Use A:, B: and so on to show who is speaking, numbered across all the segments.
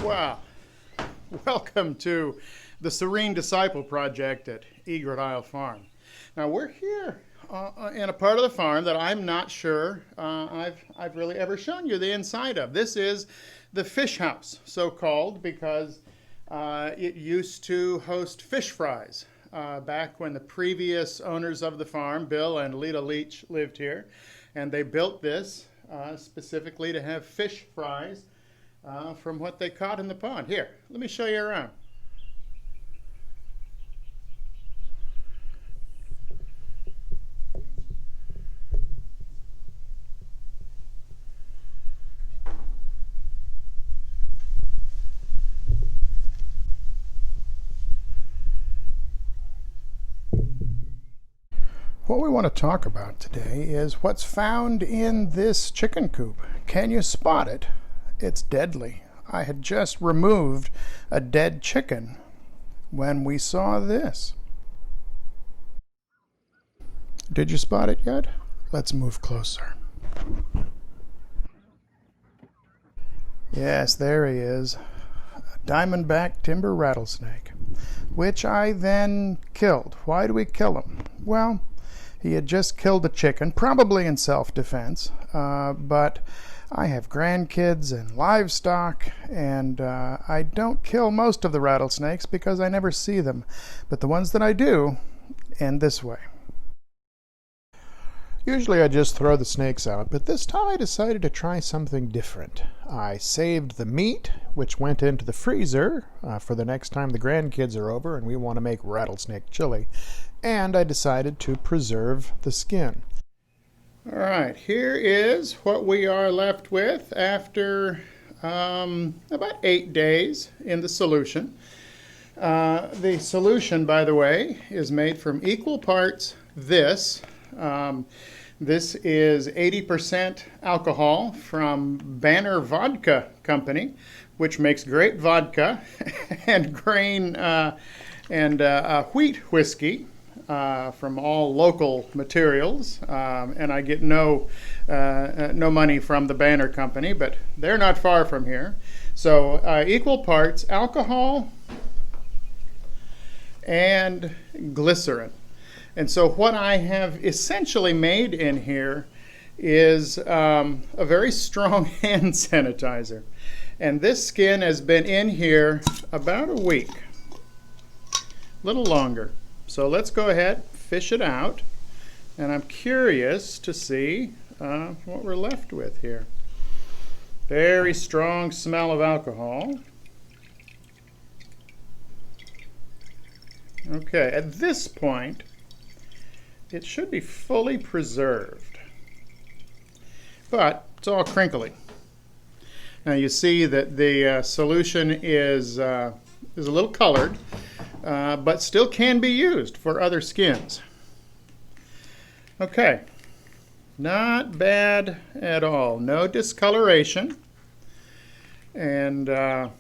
A: Wow. Welcome to the Serene Disciple project at Egret Isle Farm. Now we're here in a part of the farm that I'm not sure I've really ever shown you the inside of. This is the fish house, so called because it used to host fish fries back when the previous owners of the farm, Bill and Lita Leach, lived here. And they built this specifically to have fish fries from what they caught in the pond. Here, let me show you around. What we want to talk about today is what's found in this chicken coop. Can you spot it? It's deadly. I had just removed a dead chicken when we saw this. Did you spot it yet? Let's move closer. Yes, there he is. A diamondback timber rattlesnake, which I then killed. Why do we kill him? Well, he had just killed a chicken, probably in self-defense, but I have grandkids and livestock, and I don't kill most of the rattlesnakes because I never see them. But the ones that I do end this way. Usually I just throw the snakes out, but this time I decided to try something different. I saved the meat, which went into the freezer for the next time the grandkids are over and we want to make rattlesnake chili. And I decided to preserve the skin. All right, here is what we are left with after about 8 days in the solution. The solution, by the way, is made from equal parts this. This is 80% alcohol from Banner Vodka Company, which makes great vodka and grain and wheat whiskey from all local materials. And I get no money from the Banner Company, but they're not far from here. So equal parts alcohol and glycerin. And so what I have essentially made in here is a very strong hand sanitizer. And this skin has been in here about a week, a little longer. So let's go ahead, fish it out. And I'm curious to see what we're left with here. Very strong smell of alcohol. Okay, at this point, it should be fully preserved, but it's all crinkly. Now you see that the solution is a little colored, but still can be used for other skins. Okay, not bad at all. No discoloration, and all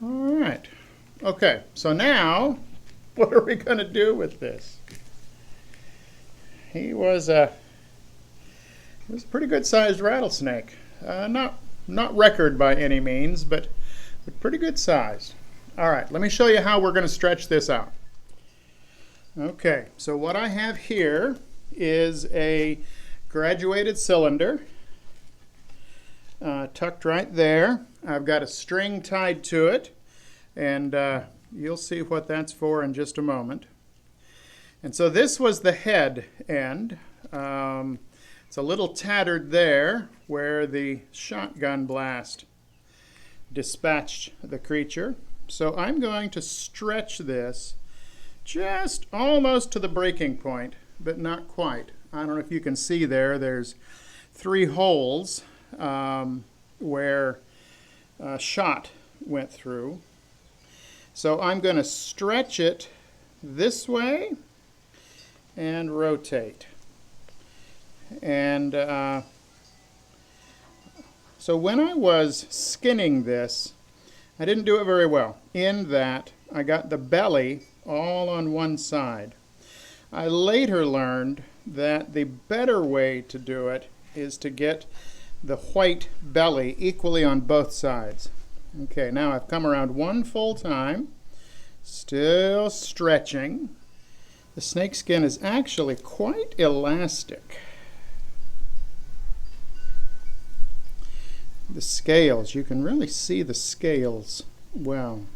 A: right. Okay, so now, what are we going to do with this? He was a pretty good sized rattlesnake. Not record by any means, but pretty good size. All right, let me show you how we're going to stretch this out. Okay, so what I have here is a graduated cylinder tucked right there. I've got a string tied to it, and you'll see what that's for in just a moment. And so this was the head end. It's a little tattered there where the shotgun blast dispatched the creature. So I'm going to stretch this just almost to the breaking point, but not quite. I don't know if you can see there, there's 3 holes where a shot went through. So I'm going to stretch it this way and rotate. And so when I was skinning this, I didn't do it very well, in that I got the belly all on one side. I later learned that the better way to do it is to get the white belly equally on both sides. Okay, now I've come around one full time, still stretching. The snake skin is actually quite elastic. The scales, you can really see the scales well.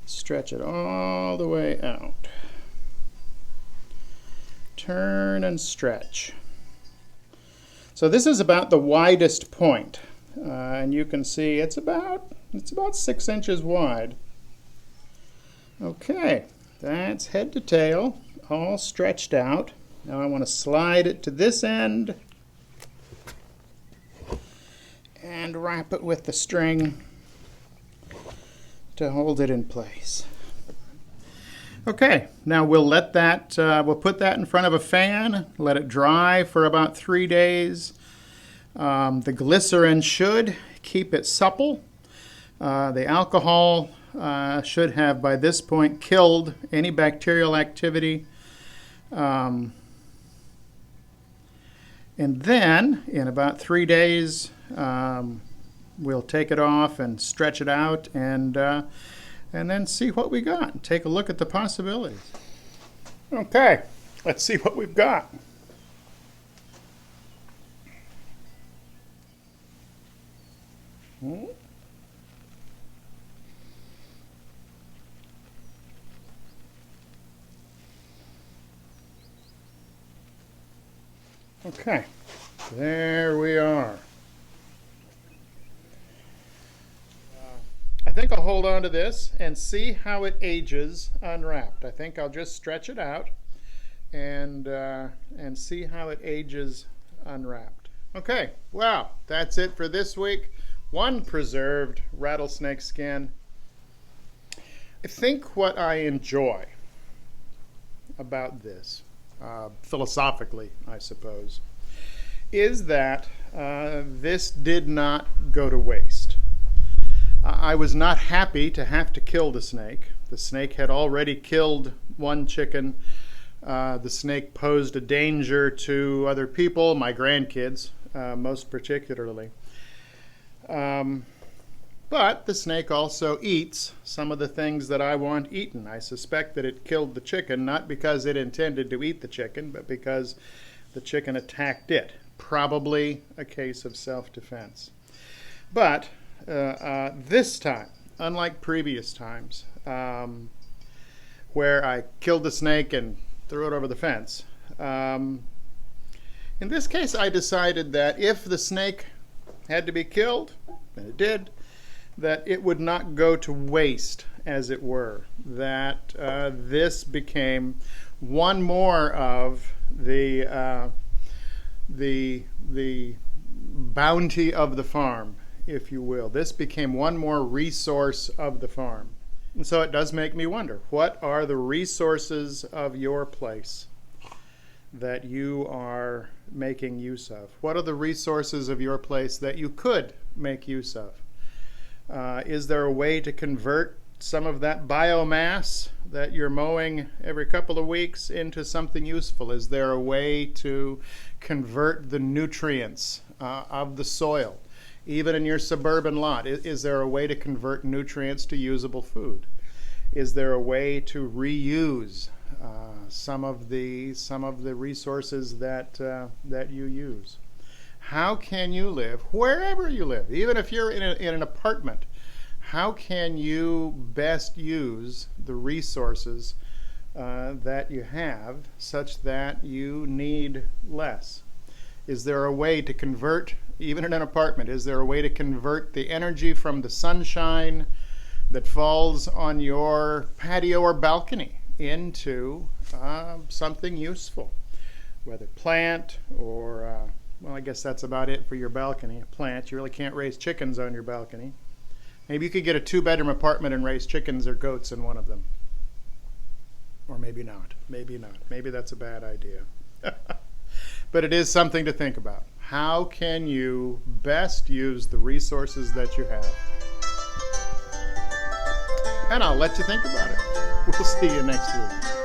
A: Stretch it all the way out. Turn and stretch. So this is about the widest point, and you can see it's about 6 inches wide. Okay, that's head to tail, all stretched out. Now I want to slide it to this end and wrap it with the string to hold it in place. Okay, now we'll let that, we'll put that in front of a fan, let it dry for about 3 days. The glycerin should keep it supple. The alcohol should have, by this point, killed any bacterial activity. And then, in about 3 days, we'll take it off and stretch it out and then see what we got. Take a look at the possibilities. Okay, let's see what we've got. Okay, there we are. I think I'll hold on to this and see how it ages unwrapped. I think I'll just stretch it out and see how it ages unwrapped. Okay, well, that's it for this week. One preserved rattlesnake skin. I think what I enjoy about this, philosophically, I suppose, is that this did not go to waste. I was not happy to have to kill the snake. The snake had already killed one chicken. The snake posed a danger to other people, my grandkids, most particularly. But the snake also eats some of the things that I want eaten. I suspect that it killed the chicken, not because it intended to eat the chicken, but because the chicken attacked it. Probably a case of self-defense. But this time, unlike previous times, where I killed the snake and threw it over the fence, in this case I decided that if the snake had to be killed, and it did, that it would not go to waste, as it were. That this became one more of the bounty of the farm, if you will. This became one more resource of the farm. And so it does make me wonder, what are the resources of your place that you are making use of? What are the resources of your place that you could make use of? Is there a way to convert some of that biomass that you're mowing every couple of weeks into something useful? Is there a way to convert the nutrients of the soil, even in your suburban lot? Is there a way to convert nutrients to usable food? Is there a way to reuse some of the resources that you use? How can you live, wherever you live, even if you're in an apartment, how can you best use the resources that you have such that you need less? Is there a way to convert, even in an apartment, is there a way to convert the energy from the sunshine that falls on your patio or balcony into something useful? Whether plant or, well, I guess that's about it for your balcony. A plant, you really can't raise chickens on your balcony. Maybe you could get a 2-bedroom apartment and raise chickens or goats in one of them. Or maybe not. Maybe not. Maybe that's a bad idea. But it is something to think about. How can you best use the resources that you have? And I'll let you think about it. We'll see you next week.